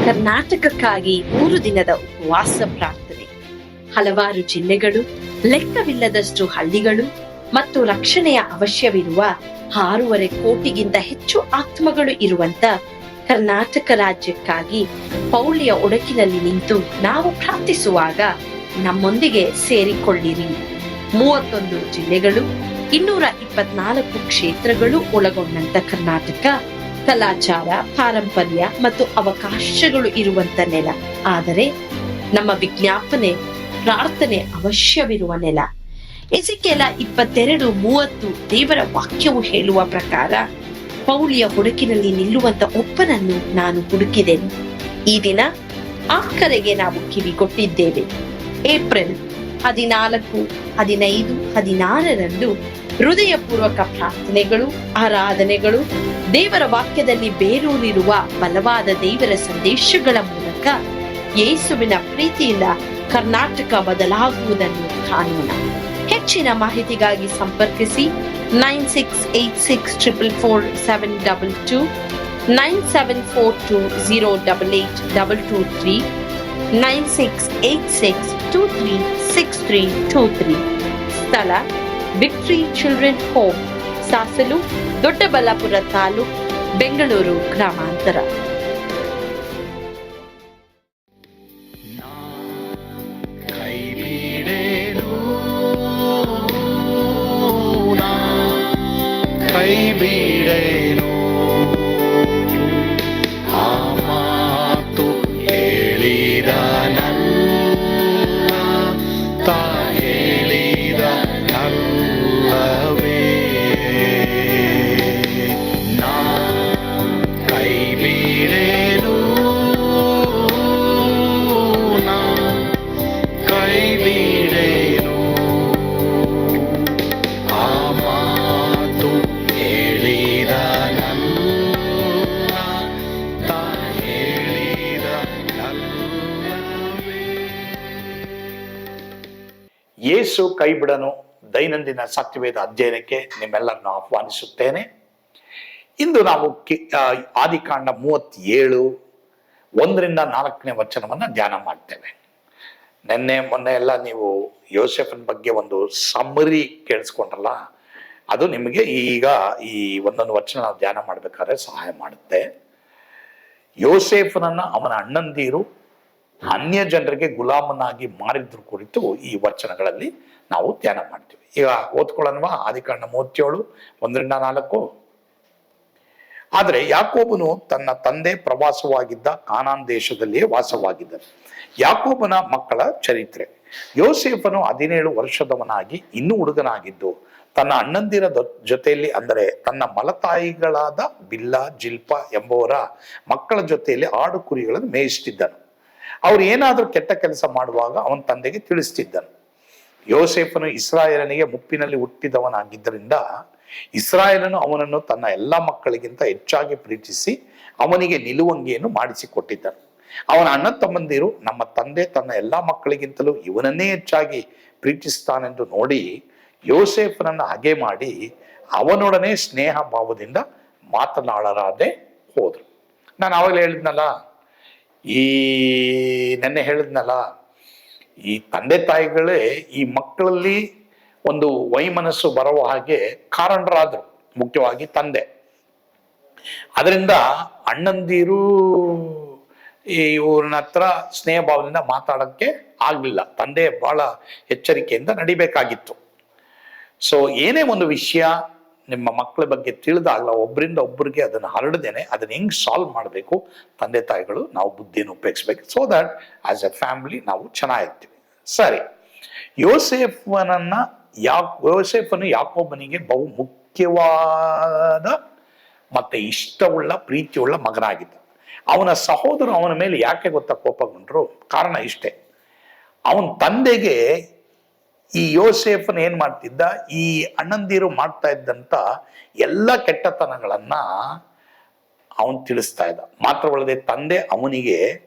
ಕರ್ನಾಟಕಕ್ಕಾಗಿ 3 ದಿನದ ಉಪವಾಸ ಪ್ರಾರ್ಥನೆ. ಹಲವಾರು ಜಿಲ್ಲೆಗಳು, ಲೆಕ್ಕವಿಲ್ಲದಷ್ಟು ಹಳ್ಳಿಗಳು ಮತ್ತು ರಕ್ಷಣೆಯ ಅವಶ್ಯವಿರುವ 6.5 ಕೋಟಿಗಿಂತ ಹೆಚ್ಚು ಆತ್ಮಗಳು ಇರುವಂತ ಕರ್ನಾಟಕ ರಾಜ್ಯಕ್ಕಾಗಿ ಪೌಳಿಯ ಒಡಕಿನಲ್ಲಿ ನಿಂತು ನಾವು ಪ್ರಾರ್ಥಿಸುವಾಗ ನಮ್ಮೊಂದಿಗೆ ಸೇರಿಕೊಳ್ಳಿರಿ. 31 ಜಿಲ್ಲೆಗಳು, 224 ಕ್ಷೇತ್ರಗಳು ಒಳಗೊಂಡಂತ ಕರ್ನಾಟಕ ಕಲಾಚಾರ, ಪಾರಂಪರ್ಯ ಮತ್ತು ಅವಕಾಶಗಳು ಇರುವಂತ ನೆಲ. ಆದರೆ ನಮ್ಮ ವಿಜ್ಞಾಪನೆ, ಪ್ರಾರ್ಥನೆ ಅವಶ್ಯವಿರುವ ನೆಲ. ಎಜಿಕೇಲ 22:30 ದೇವರ ವಾಕ್ಯವು ಹೇಳುವ ಪ್ರಕಾರ, ಪೌಳಿಯ ಹುಡುಕಿನಲ್ಲಿ ನಿಲ್ಲುವಂತ ಒಬ್ಬನನ್ನು ನಾನು ಹುಡುಕಿದೆನು. ಈ ದಿನ ಆ ಕರೆಗೆ ನಾವು ಕಿವಿಗೊಟ್ಟಿದ್ದೇವೆ. ಏಪ್ರಿಲ್ 14, 15, 16ರಂದು ಹೃದಯಪೂರ್ವಕ ಪ್ರಾರ್ಥನೆಗಳು, ಆರಾಧನೆಗಳು, ದೇವರ ವಾಕ್ಯದಲ್ಲಿ ಬೇರೂರಿರುವ ಬಲವಾದ ದೇವರ ಸಂದೇಶಗಳ ಮೂಲಕ ಯೇಸುವಿನ ಪ್ರೀತಿಯಿಂದ ಕರ್ನಾಟಕ ಬದಲಾಗುವುದನ್ನು ಕಾಣೋಣ. ಹೆಚ್ಚಿನ ಮಾಹಿತಿಗಾಗಿ ಸಂಪರ್ಕಿಸಿ 9686444722, 9742088223, 9686236323. ಸ್ಥಳ victory children home, Sasalu, Doddaballapura taluk, Bengaluru ಗ್ರಾಮಾಂತರ. ಕೈಬಿಡೇನು ಆ ಮಾತು ಹೇಳಿದ ನನ್ನ ತಾ ಹೇಳಿದ ನಲ್ಲವೇ ನಾ ಕೈಬಿಡೇನು ನಾ ಕೈಬಿಡೇನು ಆ ಮಾತು ಹೇಳಿದ ನನ್ನ ತಾ ಹೇಳಿದ ನಲ್ಲವೇ. ಯೇಸು ಕೈಬಿಡನು ದೈನಂದಿನ ಸತ್ಯವೇದ ಅಧ್ಯಯನಕ್ಕೆ ನಿಮ್ಮೆಲ್ಲರನ್ನು ಆಹ್ವಾನಿಸುತ್ತೇನೆ. ಇಂದು ನಾವು ಆದಿಕಾಂಡ 37 1-4 ವಚನವನ್ನ ಧ್ಯಾನ ಮಾಡ್ತೇವೆ. ಮೊನ್ನೆ ಎಲ್ಲ ನೀವು ಯೋಸೆಫನ್ ಬಗ್ಗೆ ಒಂದು ಸಮ್ಮರಿ ಕೇಳಿಸ್ಕೊಂಡ್ರಲ್ಲ, ಅದು ನಿಮಗೆ ಈಗ ಈ ಒಂದೊಂದು ವಚನ ನಾವು ಧ್ಯಾನ ಮಾಡ್ಬೇಕಾದ್ರೆ ಸಹಾಯ ಮಾಡುತ್ತೆ. ಯೋಸೇಫನನ್ನ ಅವನ ಅಣ್ಣಂದಿರು ಅನ್ಯ ಜನರಿಗೆ ಗುಲಾಮನಾಗಿ ಮಾರಿದ್ರ ಕುರಿತು ಈ ವಚನಗಳಲ್ಲಿ ನಾವು ಧ್ಯಾನ ಮಾಡ್ತೀವಿ. ಈಗ ಓದ್ಕೊಳ್ಳೋಣವಾ? ಆದಿಕಾಂಡ 37 1-4. ಆದ್ರೆ ಯಾಕೋಬನು ತನ್ನ ತಂದೆ ಪ್ರವಾಸವಾಗಿದ್ದ ಕಾನಾನ್ ದೇಶದಲ್ಲಿಯೇ ವಾಸವಾಗಿದ್ದರು. ಯಾಕೋಬನ ಮಕ್ಕಳ ಚರಿತ್ರೆ. ಯೋಸೇಫನು 17 ವರ್ಷದವನಾಗಿ ಇನ್ನೂ ಹುಡುಗನಾಗಿದ್ದು ತನ್ನ ಅಣ್ಣಂದಿರ ಜೊತೆಯಲ್ಲಿ, ಅಂದರೆ ತನ್ನ ಮಲತಾಯಿಗಳಾದ ಬಿಲ್ಲ, ಜಿಲ್ಪ ಎಂಬುವರ ಮಕ್ಕಳ ಜೊತೆಯಲ್ಲಿ ಆಡು ಕುರಿಗಳನ್ನು ಮೇಯಿಸುತ್ತಿದ್ದನು. ಅವ್ರು ಏನಾದ್ರೂ ಕೆಟ್ಟ ಕೆಲಸ ಮಾಡುವಾಗ ಅವನ ತಂದೆಗೆ ತಿಳಿಸ್ತಿದ್ದನು. ಯೋಸೇಫನು ಇಸ್ರಾಯೇಲನಿಗೆ ಮುಪ್ಪಿನಲ್ಲಿ ಹುಟ್ಟಿದವನಾಗಿದ್ದರಿಂದ ಇಸ್ರಾಯೇಲನು ಅವನನ್ನು ತನ್ನ ಎಲ್ಲ ಮಕ್ಕಳಿಗಿಂತ ಹೆಚ್ಚಾಗಿ ಪ್ರೀತಿಸಿ ಅವನಿಗೆ ನಿಲುವಂಗಿಯನ್ನು ಮಾಡಿಸಿಕೊಟ್ಟಿದ್ದನು. ಅವನ ಅಣ್ಣ ತಮ್ಮಂದಿರು, ನಮ್ಮ ತಂದೆ ತನ್ನ ಎಲ್ಲ ಮಕ್ಕಳಿಗಿಂತಲೂ ಇವನನ್ನೇ ಹೆಚ್ಚಾಗಿ ಪ್ರೀತಿಸ್ತಾನೆಂದು ನೋಡಿ ಯೋಸೇಫನನ್ನು ಹಗೆ ಮಾಡಿ ಅವನೊಡನೆ ಸ್ನೇಹ ಭಾವದಿಂದ ಮಾತನಾಡಲಾದೆ ಹೋದ್ರು. ನಾನು ಆವಾಗಲೇ ಹೇಳಿದ್ನಲ್ಲ, ನೆನ್ನೆ ಹೇಳಿದ್ನಲ್ಲ, ಈ ತಂದೆ ತಾಯಿಗಳೇ ಈ ಮಕ್ಕಳಲ್ಲಿ ಒಂದು ವೈಮನಸ್ಸು ಬರುವ ಹಾಗೆ ಕಾರಣರಾದ್ರು, ಮುಖ್ಯವಾಗಿ ತಂದೆ. ಅದರಿಂದ ಅಣ್ಣಂದಿರು ಇವ್ರನ್ನ ಹತ್ರ ಸ್ನೇಹ ಭಾವದಿಂದ ಮಾತಾಡಕ್ಕೆ ಆಗ್ಲಿಲ್ಲ. ತಂದೆ ಬಹಳ ಎಚ್ಚರಿಕೆಯಿಂದ ನಡಿಬೇಕಾಗಿತ್ತು. ಸೊ ಏನೇ ಒಂದು ವಿಷಯ ನಿಮ್ಮ ಮಕ್ಕಳ ಬಗ್ಗೆ ತಿಳಿದಾಗಲ್ಲ, ಒಬ್ಬರಿಂದ ಒಬ್ಬರಿಗೆ ಅದನ್ನು ಹರಡದೇನೆ ಅದನ್ನ ಹೆಂಗ್ ಸಾಲ್ವ್ ಮಾಡಬೇಕು, ತಂದೆ ತಾಯಿಗಳು ನಾವು ಬುದ್ಧಿಯನ್ನು ಉಪಯೋಗಿಸ್ಬೇಕು. So that as a family ನಾವು ಚೆನ್ನಾಗಿರ್ತೀವಿ. ಸರಿ, ಯೋಸೇಫನು ಯಾಕೋಬನಿಗೆ ಬಹು ಮುಖ್ಯವಾದ ಮತ್ತೆ ಇಷ್ಟವುಳ್ಳ ಪ್ರೀತಿಯುಳ್ಳ ಮಗನಾಗಿದ್ದ. ಅವನ ಸಹೋದರರು ಅವನ ಮೇಲೆ ಯಾಕೆ ಗೊತ್ತಾ ಕೋಪಗೊಂಡ್ರು? ಕಾರಣ ಇಷ್ಟೇ, ಅವನ ತಂದೆಗೆ ಈ ಯೋಸೇಫನ್ ಏನ್ ಮಾಡ್ತಿದ್ದ, ಈ ಅಣ್ಣಂದಿರು ಮಾಡ್ತಾ ಇದ್ದಂತ ಎಲ್ಲ ಕೆಟ್ಟತನಗಳನ್ನ ಅವನ್ ತಿಳಿಸ್ತಾ ಇದ್ದ. ಮಾತ್ರವಲ್ಲದೆ ತಂದೆ ಅವನಿಗೆ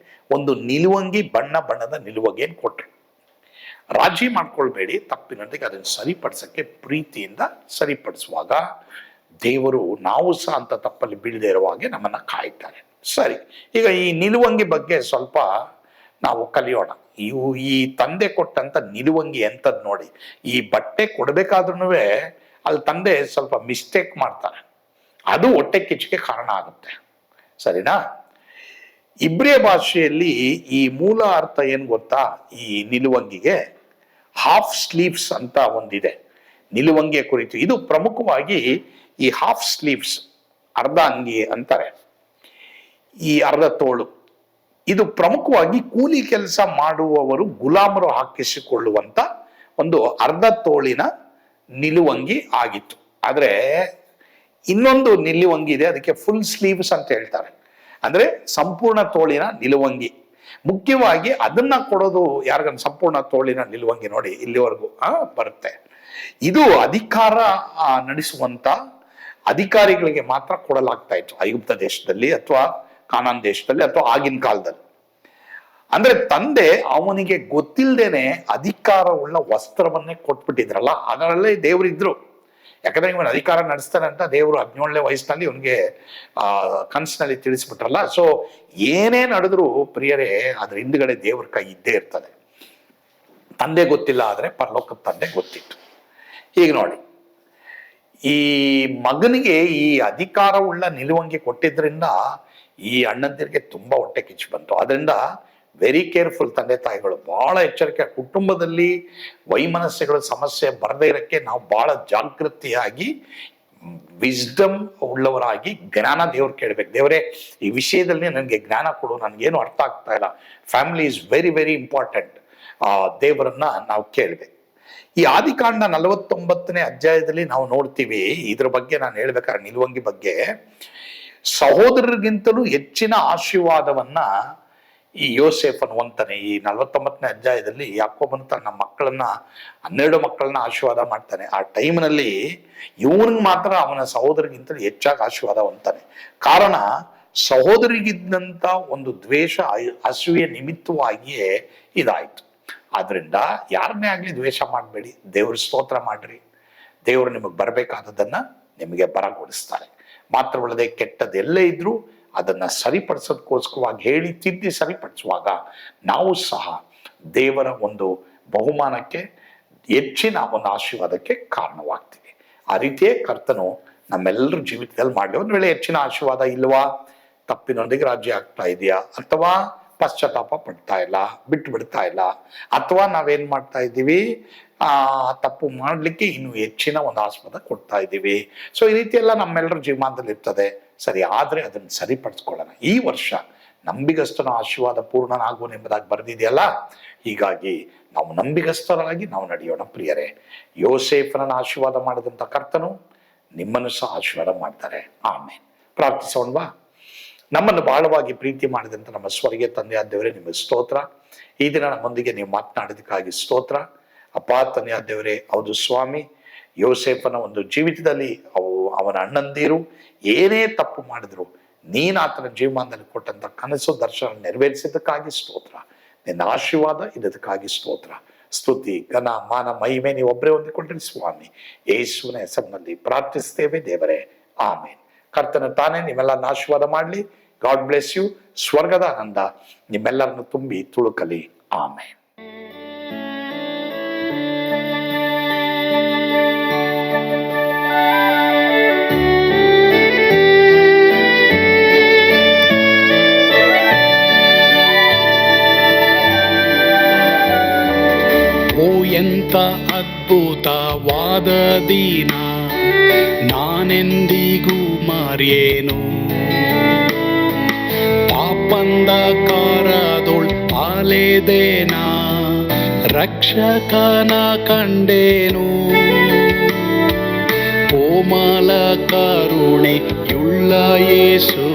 ಒಂದು ನಿಲುವಂಗಿ, ಬಣ್ಣದ ನಿಲುವಂಗಿಯನ್ನು ಕೊಟ್ರು. ರಾಜಿ ಮಾಡ್ಕೊಳ್ಬೇಡಿ, ತಪ್ಪಿನೊಂದಿಗೆ ಅದನ್ನು ಸರಿಪಡಿಸಕ್ಕೆ ಪ್ರೀತಿಯಿಂದ ಸರಿಪಡಿಸುವಾಗ ದೇವರು ನಾವು ಸಹ ಅಂತ ತಪ್ಪಲ್ಲಿ ಬೀಳದೆ ಇರುವ ಹಾಗೆ ನಮ್ಮನ್ನ ಕಾಯ್ತಾರೆ. ಸರಿ, ಈಗ ಈ ನಿಲುವಂಗಿ ಬಗ್ಗೆ ಸ್ವಲ್ಪ ನಾವು ಕಲಿಯೋಣ. ಈ ತಂದೆ ಕೊಟ್ಟಂತ ನಿಲುವಂಗಿ ಎಂತದ್ ನೋಡಿ. ಈ ಬಟ್ಟೆ ಕೊಡ್ಬೇಕಾದ್ರೂ ಅಲ್ಲಿ ತಂದೆ ಸ್ವಲ್ಪ ಮಿಸ್ಟೇಕ್ ಮಾಡ್ತಾರೆ, ಅದು ಹೊಟ್ಟೆ ಕಿಚ್ಚಿಗೆ ಕಾರಣ ಆಗುತ್ತೆ. ಸರಿನಾ? ಇಬ್ರಿಯ ಭಾಷೆಯಲ್ಲಿ ಈ ಮೂಲ ಅರ್ಥ ಏನ್ ಗೊತ್ತಾ? ಈ ನಿಲುವಂಗಿಗೆ ಹಾಫ್ ಸ್ಲೀವ್ಸ್ ಅಂತ ಒಂದಿದೆ ನಿಲುವಂಗಿಯ ಕುರಿತು. ಇದು ಪ್ರಮುಖವಾಗಿ ಈ ಹಾಫ್ ಸ್ಲೀವ್ಸ್, ಅರ್ಧ ಅಂಗಿ ಅಂತಾರೆ, ಈ ಅರ್ಧ ತೋಳು, ಇದು ಪ್ರಮುಖವಾಗಿ ಕೂಲಿ ಕೆಲಸ ಮಾಡುವವರು ಗುಲಾಮರು ಹಾಕಿಸಿಕೊಳ್ಳುವಂತ ಒಂದು ಅರ್ಧ ತೋಳಿನ ನಿಲುವಂಗಿ ಆಗಿತ್ತು. ಆದ್ರೆ ಇನ್ನೊಂದು ನಿಲುವಂಗಿ ಇದೆ, ಅದಕ್ಕೆ ಫುಲ್ ಸ್ಲೀವ್ಸ್ ಅಂತ ಹೇಳ್ತಾರೆ, ಅಂದ್ರೆ ಸಂಪೂರ್ಣ ತೋಳಿನ ನಿಲುವಂಗಿ. ಮುಖ್ಯವಾಗಿ ಅದನ್ನ ಕೊಡೋದು ಯಾರಿಗನ್ನ ಸಂಪೂರ್ಣ ತೋಳಿನ ನಿಲುವಂಗಿ ನೋಡಿ ಇಲ್ಲಿವರೆಗೂ ಬರುತ್ತೆ. ಇದು ಅಧಿಕಾರ ನಡೆಸುವಂತ ಅಧಿಕಾರಿಗಳಿಗೆ ಮಾತ್ರ ಕೊಡಲಾಗ್ತಾ ಇತ್ತು ಐಗುಪ್ತ ದೇಶದಲ್ಲಿ ಅಥವಾ ಕಾನಾನ್ ದೇಶದಲ್ಲಿ ಅಥವಾ ಆಗಿನ ಕಾಲದಲ್ಲಿ. ಅಂದ್ರೆ ತಂದೆ ಅವನಿಗೆ ಗೊತ್ತಿಲ್ಲದೇನೆ ಅಧಿಕಾರವುಳ್ಳ ವಸ್ತ್ರವನ್ನೇ ಕೊಟ್ಬಿಟ್ಟಿದ್ರಲ್ಲ, ಅದರಲ್ಲೇ ದೇವರಿದ್ರು. ಯಾಕಂದ್ರೆ ಇವನು ಅಧಿಕಾರ ನಡೆಸ್ತಾನೆ ಅಂತ ದೇವರು 17ನೇ ವಯಸ್ಸಿನಲ್ಲಿ ಇವನಿಗೆ ಕನಸಿನಲ್ಲಿ ತಿಳಿಸ್ಬಿಟ್ರಲ್ಲ. ಸೊ ಏನೇ ನಡೆದ್ರು ಪ್ರಿಯರೇ, ಅದ್ರ ಹಿಂದ್ಗಡೆ ದೇವ್ರ ಕೈ ಇದ್ದೇ ಇರ್ತದೆ. ತಂದೆ ಗೊತ್ತಿಲ್ಲ ಆದ್ರೆ ಪರಲೋಕದ ತಂದೆ ಗೊತ್ತಿತ್ತು. ಈಗ ನೋಡಿ, ಈ ಮಗನಿಗೆ ಈ ಅಧಿಕಾರವುಳ್ಳ ನಿಲುವಂಗಿ ಕೊಟ್ಟಿದ್ರಿಂದ ಈ ಅಣ್ಣಂದಿರಿಗೆ ತುಂಬಾ ಹೊಟ್ಟೆ ಕಿಚ್ಚು ಬಂತು. ಅದರಿಂದ ವೆರಿ ಕೇರ್ಫುಲ್ ತಂದೆ ತಾಯಿಗಳು, ಬಹಳ ಎಚ್ಚರಿಕೆ. ಕುಟುಂಬದಲ್ಲಿ ವೈಮನಸ್ಸುಗಳ ಸಮಸ್ಯೆ ಬರದೇ ಇರಕ್ಕೆ ನಾವು ಬಹಳ ಜಾಗೃತಿಯಾಗಿ ವಿಸ್ಡಮ್ ಉಳ್ಳವರಾಗಿ ಜ್ಞಾನ ದೇವ್ರು ಕೇಳ್ಬೇಕು. ದೇವರೇ, ಈ ವಿಷಯದಲ್ಲಿ ನನಗೆ ಜ್ಞಾನ ಕೊಡು, ನನಗೇನು ಅರ್ಥ ಆಗ್ತಾ ಇಲ್ಲ. Family is very very important. ದೇವರನ್ನ ನಾವು ಕೇಳ್ಬೇಕು. ಈ ಆದಿಕಾಂಡ 49ನೇ ಅಧ್ಯಾಯದಲ್ಲಿ ನಾವು ನೋಡ್ತೀವಿ. ಇದ್ರ ಬಗ್ಗೆ ನಾನು ಹೇಳ್ಬೇಕಾದ್ರೆ ನಿಲುವಂಗಿ ಬಗ್ಗೆ, ಸಹೋದರರಿಗಿಂತಲೂ ಹೆಚ್ಚಿನ ಆಶೀರ್ವಾದವನ್ನ ಈ ಯೋಸೇಫನು ಹೊಂತಾನೆ. ಈ 49ನೇ ಅಧ್ಯಾಯದಲ್ಲಿ ಯಾಕೋಬನು ತನ್ನ ಮಕ್ಕಳನ್ನ 12 ಮಕ್ಕಳನ್ನ ಆಶೀರ್ವಾದ ಮಾಡ್ತಾನೆ. ಆ ಟೈಮ್ನಲ್ಲಿ ಇವನಿಗೆ ಮಾತ್ರ ಅವನ ಸಹೋದರಿಗಿಂತಲೂ ಹೆಚ್ಚಾಗಿ ಆಶೀರ್ವಾದ ಹೊಂತಾನೆ. ಕಾರಣ, ಸಹೋದರಿಗಿದ್ದಂತ ಒಂದು ದ್ವೇಷ, ಅಸೂಯೆ ನಿಮಿತ್ತವಾಗಿಯೇ ಇದಾಯ್ತು. ಆದ್ರಿಂದ ಯಾರನ್ನೇ ಆಗ್ಲಿ ದ್ವೇಷ ಮಾಡಬೇಡಿ, ದೇವ್ರ ಸ್ತೋತ್ರ ಮಾಡ್ರಿ. ದೇವರು ನಿಮಗೆ ಬರಬೇಕಾದದನ್ನ ನಿಮಗೆ ಬರಗೊಡಿಸ್ತಾರೆ. ಮಾತ್ರವಲ್ಲದೆ ಕೆಟ್ಟದೆಲ್ಲೇ ಇದ್ರೂ ಅದನ್ನ ಸರಿಪಡಿಸೋದಕ್ಕೋಸ್ಕರವಾಗಿ ಹೇಳಿ ತಿದ್ದಿ ಸರಿಪಡಿಸುವಾಗ ನಾವು ಸಹ ದೇವರ ಒಂದು ಬಹುಮಾನಕ್ಕೆ, ಹೆಚ್ಚಿನ ಒಂದು ಆಶೀರ್ವಾದಕ್ಕೆ ಕಾರಣವಾಗ್ತೀವಿ. ಆ ರೀತಿಯೇ ಕರ್ತನು ನಮ್ಮೆಲ್ಲರ ಜೀವಿತದಲ್ಲಿ ಮಾಡಲಿ. ಒಂದ್ ವೇಳೆ ಹೆಚ್ಚಿನ ಆಶೀರ್ವಾದ ಇಲ್ವಾ, ತಪ್ಪಿನೊಂದಿಗೆ ರಾಜ್ಯ ಆಗ್ತಾ ಇದೆಯಾ, ಅಥವಾ ಪಶ್ಚಾತ್ತಾಪ ಪಡ್ತಾ ಇಲ್ಲ, ಬಿಟ್ಟು ಬಿಡ್ತಾ ಇಲ್ಲ, ಅಥವಾ ನಾವೇನ್ ಮಾಡ್ತಾ ಇದ್ದೀವಿ, ತಪ್ಪು ಮಾಡ್ಲಿಕ್ಕೆ ಇನ್ನು ಹೆಚ್ಚಿನ ಒಂದು ಆಸ್ಪದ ಕೊಡ್ತಾ ಇದ್ದೀವಿ. ಸೊ ಈ ರೀತಿ ಎಲ್ಲ ನಮ್ಮೆಲ್ಲರ ಜೀವಮಾನದಲ್ಲಿ ಇರ್ತದೆ. ಸರಿ, ಆದ್ರೆ ಅದನ್ನ ಸರಿಪಡಿಸ್ಕೊಳ್ಳೋಣ. ಈ ವರ್ಷ ನಂಬಿಗಸ್ತನ ಆಶೀರ್ವಾದ ಪೂರ್ಣನಾಗುವನು ಎಂಬುದಾಗಿ ಬರೆದಿದೆಯಲ್ಲ, ಹೀಗಾಗಿ ನಾವು ನಂಬಿಗಸ್ತರಾಗಿ ನಾವು ನಡೆಯೋಣ ಪ್ರಿಯರೇ. ಯೋಸೇಫನನ್ನ ಆಶೀರ್ವಾದ ಮಾಡಿದಂತ ಕರ್ತನು ನಿಮ್ಮನ್ನು ಸಹ ಆಶೀರ್ವಾದ ಮಾಡ್ತಾರೆ. ಆಮೇಲೆ ಪ್ರಾರ್ಥಿಸೋಣವಾ? ನಮ್ಮನ್ನು ಬಹಳವಾಗಿ ಪ್ರೀತಿ ಮಾಡಿದಂತ ನಮ್ಮ ಸ್ವರ್ಗೀಯ ತಂದೆಯಾದ ದೇವರೇ, ನಿಮಗೆ ಸ್ತೋತ್ರ. ಈ ದಿನ ನಮ್ಮೊಂದಿಗೆ ನೀವು ಮಾತನಾಡಿದಕ್ಕಾಗಿ ಸ್ತೋತ್ರ ಅಪ್ಪ. ತಂದೆಯಾದ ದೇವರೇ, ಹೌದು ಸ್ವಾಮಿ, ಯೋಸೇಫನ ಒಂದು ಜೀವಿತದಲ್ಲಿ ಅವನ ಅಣ್ಣಂದಿರು ಏನೇ ತಪ್ಪು ಮಾಡಿದ್ರು, ನೀನ್ ಆತನ ಜೀವಮಾನದಲ್ಲಿ ಕೊಟ್ಟಂತ ಕನಸು ದರ್ಶನ ನೆರವೇರಿಸಿದ್ದಕ್ಕಾಗಿ ಸ್ತೋತ್ರ. ನಿನ್ನ ಆಶೀರ್ವಾದ ಇದಕ್ಕಾಗಿ ಸ್ತೋತ್ರ. ಸ್ತುತಿ, ಘನ, ಮಾನ, ಮಹಿಮೆ ನೀವು ಒಬ್ಬರೇ ಹೊಂದಿಕೊಂಡ್ರಿ ಸ್ವಾಮಿ. ಯೇಸುವಿನ ಹೆಸರಿನಲ್ಲಿ ಪ್ರಾರ್ಥಿಸ್ತೇವೆ ದೇವರೇ, ಆಮೇನ್. ಕರ್ತನ ತಾನೇ ನಿಮ್ಮೆಲ್ಲರನ್ನ ಆಶೀರ್ವಾದ ಮಾಡ್ಲಿ. God bless you. ಸ್ವರ್ಗದ ಆನಂದ ನಿಮ್ಮೆಲ್ಲರನ್ನು ತುಂಬಿ ತುಳುಕಲಿ. ಆಮೇನ್. ಎಂತ ಅದ್ಭುತವಾದ ದಿನ, ನಾನೆಂದಿಗೂ ಮರೆಯೇನು. ಪಾಪಂಧಕಾರದೊಳ್ ಅಲೆದೇನ, ರಕ್ಷಕನ ಕಂಡೇನು. ಕೋಮಲ ಕರುಣೆಯುಳ್ಳ ಯೇಸು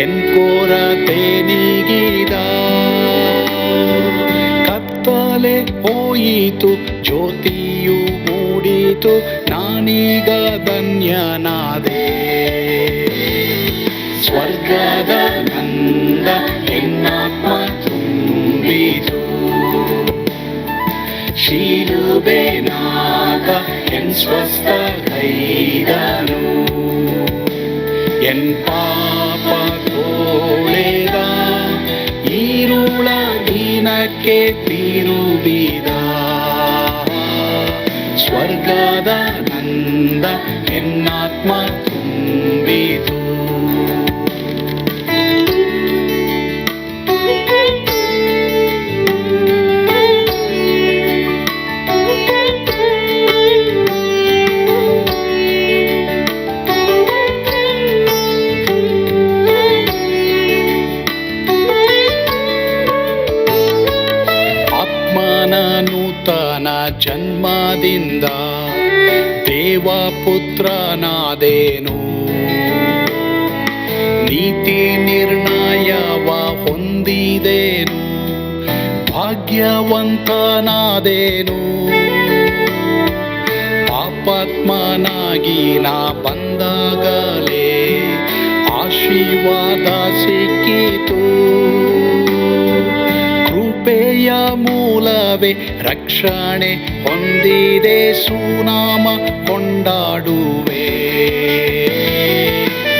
ಎನ್ ಕೊರತೆ ನೀಗಿದ. ಕತ್ತಲೆ ಹೋಯಿತು, ಜ್ಯೋತಿಯು ಮೂಡಿತು, ನಾನೀಗ ಧನ್ಯನಾದೆ. ಸ್ವರ್ಗದ ನಂದ ಎನ್ನಾತ್ಮ ತುಂಬಿತು, ಶಿಲುಬೆನಾದ ಎನ್ ಸ್ವಸ್ಥ ಕೈದನು ಎನ್ ಪಾಪ ತೋಳೆದ ಈರುಳ ದಿನಕ್ಕೆ ತಿರುಗಿದ ಸ್ವರ್ಗದ ನಂದ ಎನ್ನಾತ್ಮ ತುಂಬಿತು ನೂತನ ಜನ್ಮದಿಂದ ದೇವಪುತ್ರನಾದೇನು ನೀತಿ ನಿರ್ಣಯವ ಹೊಂದಿದೇನು ಭಾಗ್ಯವಂತನಾದೇನು ಪಾಪಾತ್ಮನಾಗಿ ನಾ ಬಂದಾಗಲೇ ಆಶೀರ್ವಾದ ಸಿಕ್ಕಿತು ಕೃಪೆಯ ಮೂಲವೇ ರಕ್ಷಣೆ ಹೊಂದಿದೆ ಸುನಾಮ ಕೊಂಡಾಡುವೆ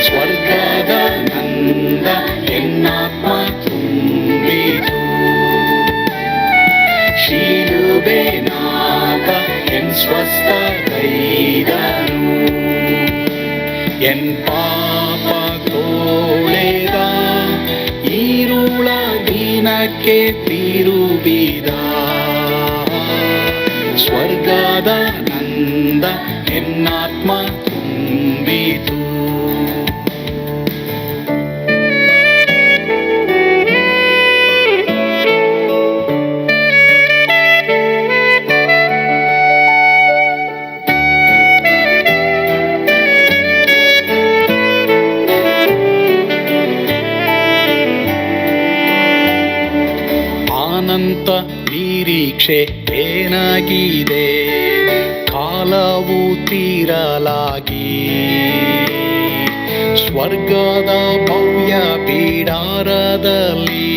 ಸ್ವರ್ಗದ ನಂದ ಎನ್ನಾತ್ಮ ತುಂಬಿತು ಶಿಲುಬೆನಾದ ಎನ್ ಸ್ವಸ್ಥ ಕೈದನು ಎನ್ ಪಾಪ ತೋಳೆದ ಈರುಳ ದಿನಕ್ಕೆ ತಿರುಗಿದ ಸ್ವರ್ಗದ ನಂದ ಎನ್ನಾತ್ಮ ತುಂಬಿತು ಅನಂತ ನಿರೀಕ್ಷೆ ಏನಾಗಿದೆ ಕಾಲವು ತೀರಲಾಗಿ ಸ್ವರ್ಗದ ಭವ್ಯ ಬಿಡಾರದಲ್ಲಿ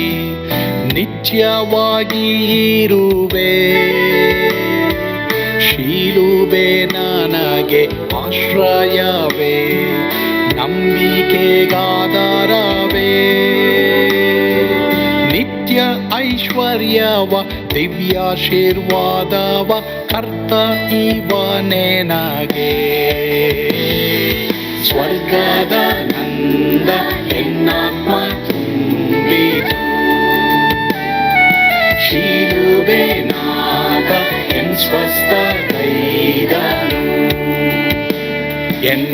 ನಿತ್ಯವಾಗಿ ಇರುವೆ ಶಿಲುಬೆ ನನಗೆ ಆಶ್ರಯವೇ ನಂಬಿಕೆಗಾಧಾರವೇ ನಿತ್ಯ ಐಶ್ವರ್ಯವ ದಿವ್ಯಾಶೀರ್ವಾದವ ಕರ್ತ ಇವನೇ ನಗೆ ಸ್ವರ್ಗದ ನಂದ ಎನ್ನಾತ್ಮ ತುಂಬಿತು ಶಿಲುಬೆನಾದ ಎನ್ ಸ್ವಸ್ಥ ಕೈದನು ಎನ್